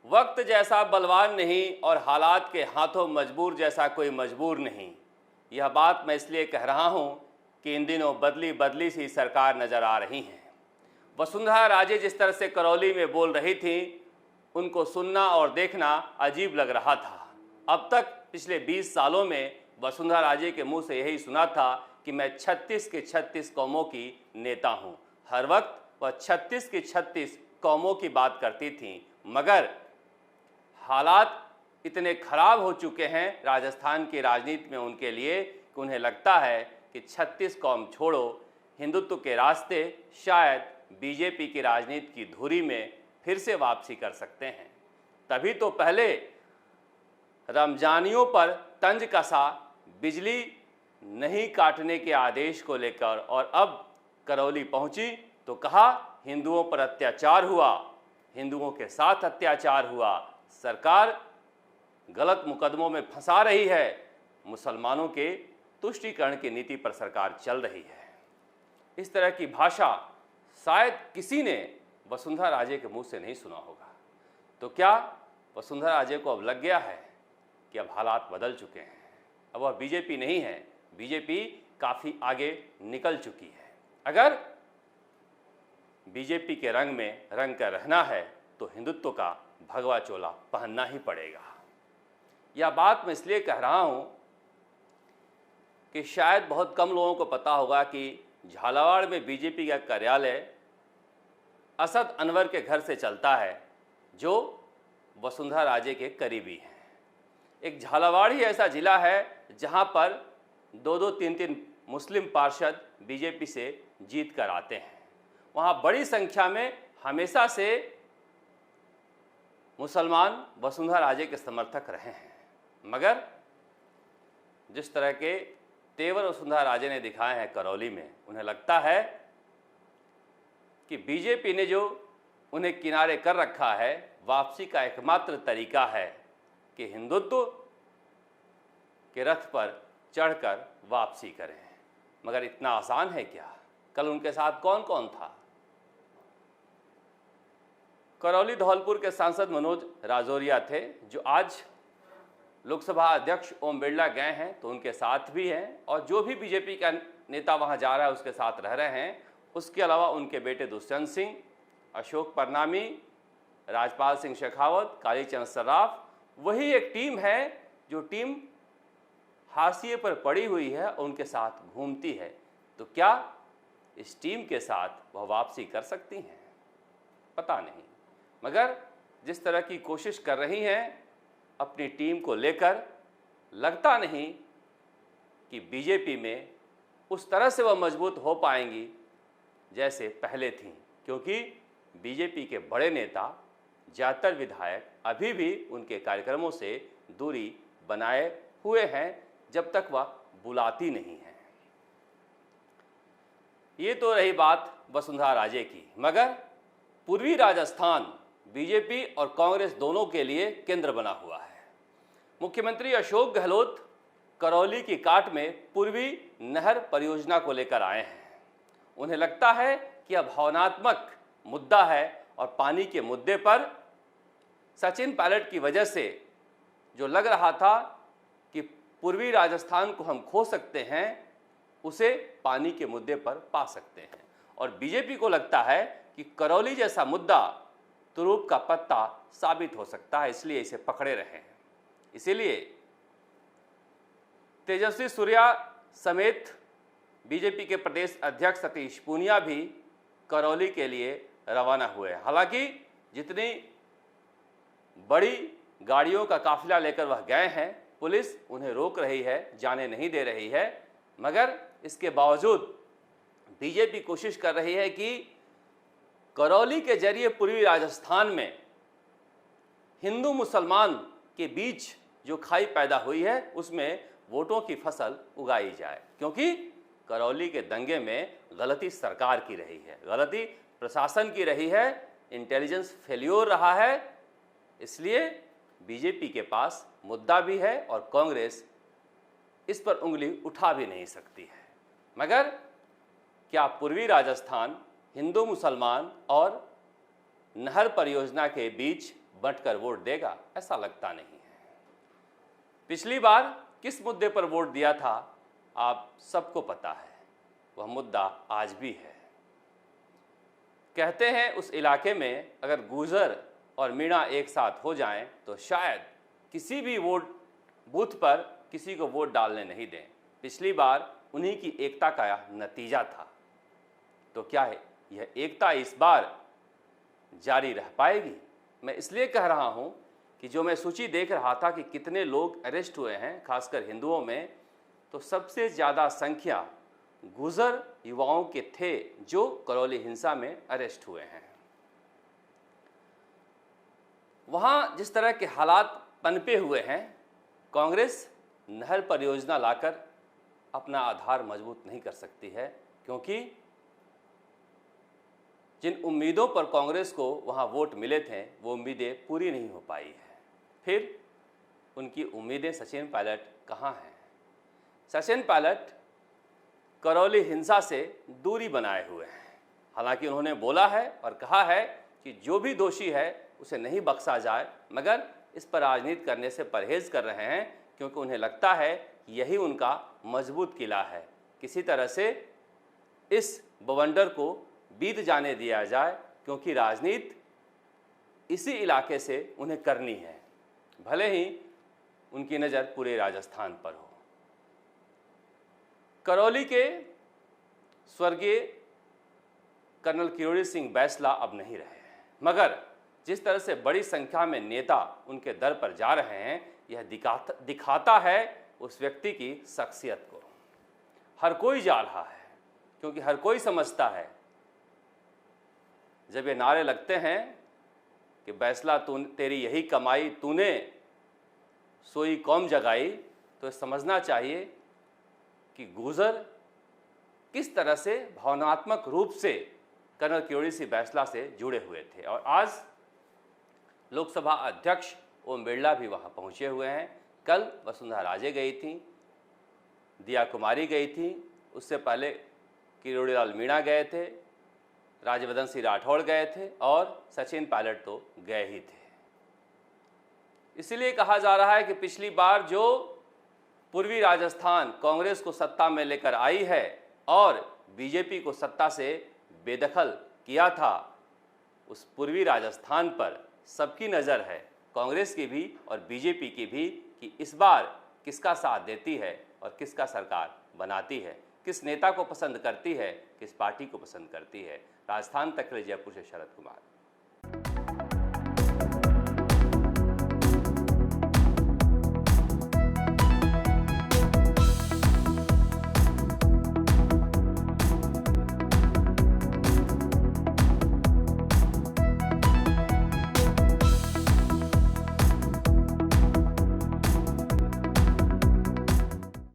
वक्त जैसा बलवान नहीं और हालात के हाथों मजबूर जैसा कोई मजबूर नहीं। यह बात मैं इसलिए कह रहा हूं कि इन दिनों बदली बदली सी सरकार नज़र आ रही हैं। वसुंधरा राजे जिस तरह से करौली में बोल रही थी, उनको सुनना और देखना अजीब लग रहा था। अब तक पिछले 20 सालों में वसुंधरा राजे के मुंह से यही सुना था कि मैं 36 के 36 कौमों की नेता हूं। हर वक्त वह 36 की 36 कौमों की बात करती थीं, मगर हालात इतने खराब हो चुके हैं राजस्थान की राजनीति में उनके लिए कि उन्हें लगता है कि 36 कौम छोड़ो, हिंदुत्व के रास्ते शायद बीजेपी की राजनीति की धुरी में फिर से वापसी कर सकते हैं। तभी तो पहले रमजानियों पर तंज कसा बिजली नहीं काटने के आदेश को लेकर, और अब करौली पहुंची तो कहा हिंदुओं पर अत्याचार हुआ, हिंदुओं के साथ अत्याचार हुआ, सरकार गलत मुकदमों में फंसा रही है, मुसलमानों के तुष्टीकरण की नीति पर सरकार चल रही है। इस तरह की भाषा शायद किसी ने वसुंधरा राजे के मुंह से नहीं सुना होगा। तो क्या वसुंधरा राजे को अब लग गया है कि अब हालात बदल चुके हैं, अब वह बीजेपी नहीं है, बीजेपी काफ़ी आगे निकल चुकी है। अगर बीजेपी के रंग में रंग कर रहना है तो हिंदुत्व का भगवा चोला पहनना ही पड़ेगा। यह बात मैं इसलिए कह रहा हूँ कि शायद बहुत कम लोगों को पता होगा कि झालावाड़ में बीजेपी का कार्यालय असद अनवर के घर से चलता है, जो वसुंधरा राजे के करीबी हैं। एक झालावाड़ ही ऐसा जिला है जहां पर 2-2, 3-3 मुस्लिम पार्षद बीजेपी से जीत कर आते हैं। वहां बड़ी संख्या में हमेशा से मुसलमान वसुंधरा राजे के समर्थक रहे हैं, मगर जिस तरह के तेवर वसुंधरा राजे ने दिखाए हैं करौली में, उन्हें लगता है कि बीजेपी ने जो उन्हें किनारे कर रखा है, वापसी का एकमात्र तरीका है कि हिंदुत्व के रथ पर चढ़कर वापसी करें। मगर इतना आसान है क्या? कल उनके साथ कौन कौन था? करौली धौलपुर के सांसद मनोज राजौरिया थे, जो आज लोकसभा अध्यक्ष ओम बिरला गए हैं तो उनके साथ भी हैं, और जो भी बीजेपी का नेता वहां जा रहा है उसके साथ रह रहे हैं। उसके अलावा उनके बेटे दुष्यंत सिंह, अशोक परनामी, राजपाल सिंह शेखावत, कालीचंद सर्राफ, वही एक टीम है जो टीम हाशिए पर पड़ी हुई है और उनके साथ घूमती है। तो क्या इस टीम के साथ वह वापसी कर सकती हैं? पता नहीं, मगर जिस तरह की कोशिश कर रही हैं अपनी टीम को लेकर, लगता नहीं कि बीजेपी में उस तरह से वह मजबूत हो पाएंगी जैसे पहले थीं, क्योंकि बीजेपी के बड़े नेता, ज़्यादातर विधायक अभी भी उनके कार्यक्रमों से दूरी बनाए हुए हैं जब तक वह बुलाती नहीं है। ये तो रही बात वसुंधरा राजे की, मगर पूर्वी राजस्थान बीजेपी और कांग्रेस दोनों के लिए केंद्र बना हुआ है। मुख्यमंत्री अशोक गहलोत करौली की काट में पूर्वी नहर परियोजना को लेकर आए हैं। उन्हें लगता है कि यह भावनात्मक मुद्दा है और पानी के मुद्दे पर सचिन पायलट की वजह से जो लग रहा था कि पूर्वी राजस्थान को हम खो सकते हैं, उसे पानी के मुद्दे पर पा सकते हैं। और बीजेपी को लगता है कि करौली जैसा मुद्दा तुरूप का पत्ता साबित हो सकता है, इसलिए इसे पकड़े रहे हैं। इसीलिए तेजस्वी सूर्या समेत बीजेपी के प्रदेश अध्यक्ष सतीश पूनिया भी करौली के लिए रवाना हुए। हालांकि जितनी बड़ी गाड़ियों का काफिला लेकर वह गए हैं, पुलिस उन्हें रोक रही है, जाने नहीं दे रही है, मगर इसके बावजूद बीजेपी कोशिश कर रही है कि करौली के जरिए पूर्वी राजस्थान में हिंदू मुसलमान के बीच जो खाई पैदा हुई है उसमें वोटों की फसल उगाई जाए, क्योंकि करौली के दंगे में गलती सरकार की रही है, गलती प्रशासन की रही है, इंटेलिजेंस फेल्योर रहा है। इसलिए बीजेपी के पास मुद्दा भी है और कांग्रेस इस पर उंगली उठा भी नहीं सकती है। मगर क्या पूर्वी राजस्थान हिंदू मुसलमान और नहर परियोजना के बीच बंटकर वोट देगा, ऐसा लगता नहीं है। पिछली बार किस मुद्दे पर वोट दिया था आप सबको पता है, वह मुद्दा आज भी है। कहते हैं उस इलाके में अगर गुर्जर और मीणा एक साथ हो जाएं तो शायद किसी भी वोट बूथ पर किसी को वोट डालने नहीं दें। पिछली बार उन्हीं की एकता का नतीजा था। तो क्या है यह एकता इस बार जारी रह पाएगी? मैं इसलिए कह रहा हूं कि जो मैं सूची देख रहा था कि कितने लोग अरेस्ट हुए हैं, खासकर हिंदुओं में, तो सबसे ज़्यादा संख्या गुर्जर युवाओं के थे जो करौली हिंसा में अरेस्ट हुए हैं। वहाँ जिस तरह के हालात पनपे हुए हैं, कांग्रेस नहर परियोजना लाकर अपना आधार मजबूत नहीं कर सकती है, क्योंकि जिन उम्मीदों पर कांग्रेस को वहाँ वोट मिले थे वो उम्मीदें पूरी नहीं हो पाई है। फिर उनकी उम्मीदें सचिन पायलट कहाँ हैं? सचिन पायलट करौली हिंसा से दूरी बनाए हुए हैं। हालांकि उन्होंने बोला है और कहा है कि जो भी दोषी है उसे नहीं बख्शा जाए, मगर इस पर राजनीति करने से परहेज कर रहे हैं, क्योंकि उन्हें लगता है कि यही उनका मजबूत किला है। किसी तरह से इस बवंडर को बीत जाने दिया जाए, क्योंकि राजनीति इसी इलाके से उन्हें करनी है, भले ही उनकी नज़र पूरे राजस्थान पर हो। करौली के स्वर्गीय कर्नल किरोड़ी सिंह बैसला अब नहीं रहे हैं, मगर जिस तरह से बड़ी संख्या में नेता उनके दर पर जा रहे हैं, यह दिखाता है उस व्यक्ति की शख्सियत को। हर कोई जा रहा है, क्योंकि हर कोई समझता है जब ये नारे लगते हैं कि बैसला तेरी यही कमाई, तूने सोई कौम जगाई, तो समझना चाहिए कि गुर्जर किस तरह से भावनात्मक रूप से कर्नल किरोड़ी सिंह बैसला से जुड़े हुए थे। और आज लोकसभा अध्यक्ष ओम बिरला भी वहाँ पहुँचे हुए हैं। कल वसुंधरा राजे गई थी, दिया कुमारी गई थी, उससे पहले किरोड़ी लाल मीणा गए थे, राज्यवर्धन सिंह राठौड़ गए थे और सचिन पायलट तो गए ही थे। इसलिए कहा जा रहा है कि पिछली बार जो पूर्वी राजस्थान कांग्रेस को सत्ता में लेकर आई है और बीजेपी को सत्ता से बेदखल किया था, उस पूर्वी राजस्थान पर सबकी नज़र है, कांग्रेस की भी और बीजेपी की भी, कि इस बार किसका साथ देती है और किसका सरकार बनाती है, किस नेता को पसंद करती है, किस पार्टी को पसंद करती है। राजस्थान तक के लिए जयपुर से शरद कुमार।